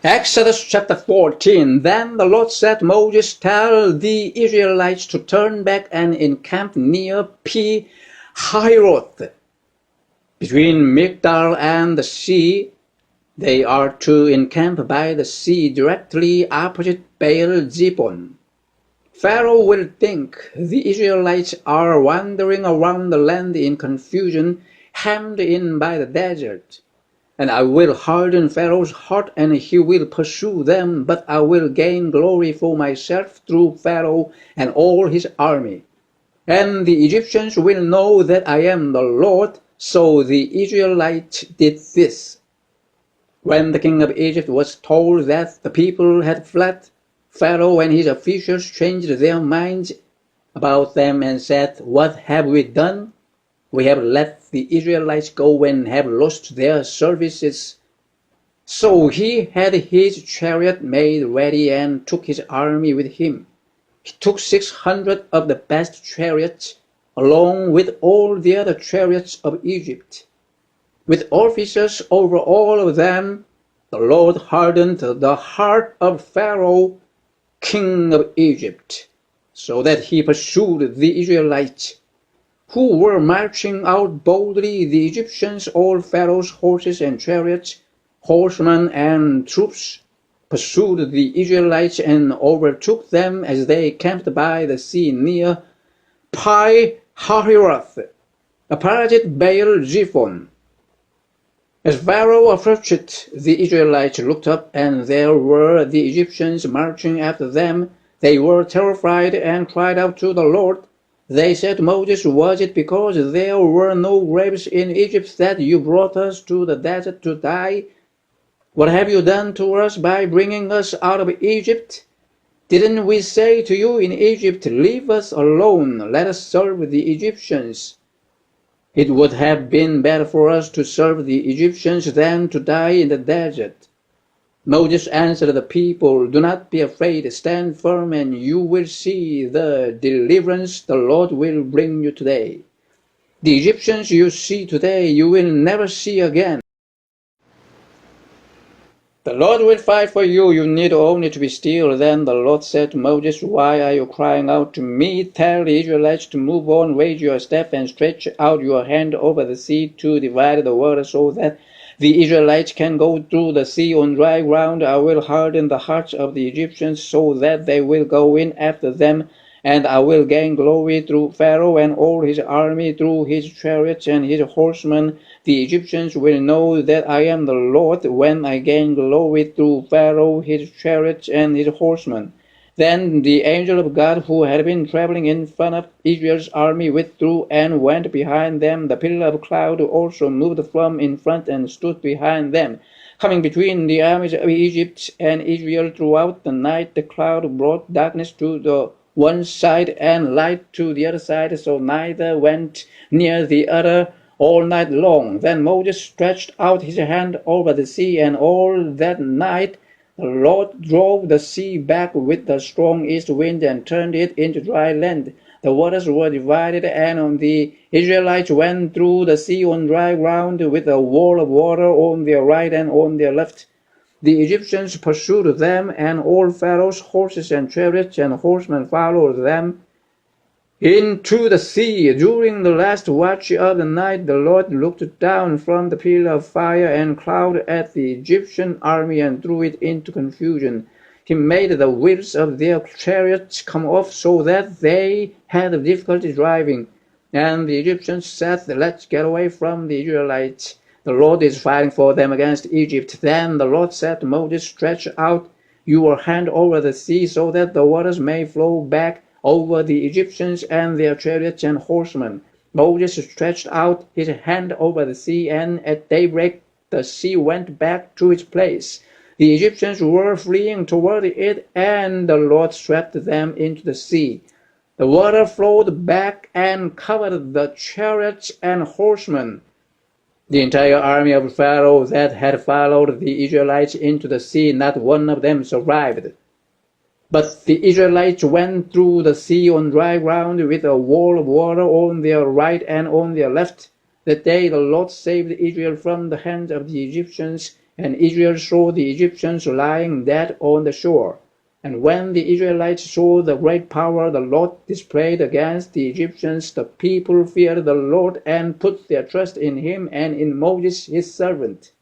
Exodus chapter 14. Then the Lord said to Moses, tell the Israelites to turn back and encamp near Pi-hahiroth, between Migdal and the sea. They are to encamp by the sea directly opposite Baal-Zebon. Pharaoh will think the Israelites are wandering around the land in confusion, hemmed in by the desert. And I will harden Pharaoh's heart, and he will pursue them, but I will gain glory for myself through Pharaoh and all his army. And the Egyptians will know that I am the Lord. So the Israelites did this. When the king of Egypt was told that the people had fled, Pharaoh and his officials changed their minds about them and said, what have we done? We have let the Israelites go and have lost their services. So he had his chariot made ready and took his army with him. He took 600 of the best chariots, along with all the other chariots of Egypt. With officers over all of them, the Lord hardened the heart of Pharaoh, king of Egypt, so that he pursued the Israelites, who were marching out boldly. The Egyptians, all Pharaoh's horses and chariots, horsemen and troops, pursued the Israelites and overtook them as they camped by the sea near Pi-hahiroth, opposite Baal-Zebon. As Pharaoh approached, the Israelites looked up, and there were the Egyptians marching after them. They were terrified and cried out to the Lord. They said to Moses, was it because there were no graves in Egypt that you brought us to the desert to die? What have you done to us by bringing us out of Egypt? Didn't we say to you in Egypt, leave us alone, let us serve the Egyptians? It would have been better for us to serve the Egyptians than to die in the desert. Moses answered the people, do not be afraid, stand firm, and you will see the deliverance the Lord will bring you today. The Egyptians you see today, you will never see again. The Lord will fight for you, you need only to be still. Then the Lord said to Moses, why are you crying out to me? Tell the Israelites to move on, raise your staff and stretch out your hand over the sea to divide the water so that the Israelites can go through the sea on dry ground. I will harden the hearts of the Egyptians so that they will go in after them, and I will gain glory through Pharaoh and all his army, through his chariots and his horsemen. The Egyptians will know that I am the Lord when I gain glory through Pharaoh, his chariots, and his horsemen. Then the angel of God, who had been traveling in front of Israel's army, withdrew and went behind them. The pillar of cloud also moved from in front and stood behind them, coming between the armies of Egypt and Israel throughout the night. The cloud brought darkness to the one side and light to the other side, so neither went near the other all night long. Then Moses stretched out his hand over the sea, and all that night the Lord drove the sea back with a strong east wind and turned it into dry land. The waters were divided, and the Israelites went through the sea on dry ground with a wall of water on their right and on their left. The Egyptians pursued them, and all Pharaoh's horses and chariots and horsemen followed them into the sea. During the last watch of the night, the Lord looked down from the pillar of fire and cloud at the Egyptian army and threw it into confusion. He made the wheels of their chariots come off so that they had difficulty driving. And the Egyptians said, let's get away from the Israelites. The Lord is fighting for them against Egypt. Then the Lord said to Moses, stretch out your hand over the sea so that the waters may flow back over the Egyptians and their chariots and horsemen. Moses stretched out his hand over the sea, and at daybreak the sea went back to its place. The Egyptians were fleeing toward it, and the Lord swept them into the sea. The water flowed back and covered the chariots and horsemen. The entire army of Pharaoh that had followed the Israelites into the sea, not one of them survived. But the Israelites went through the sea on dry ground with a wall of water on their right and on their left. That day the Lord saved Israel from the hands of the Egyptians, And Israel saw the Egyptians lying dead on the shore. And when the Israelites saw the great power the Lord displayed against the Egyptians, the people feared the Lord and put their trust in him and in Moses his servant.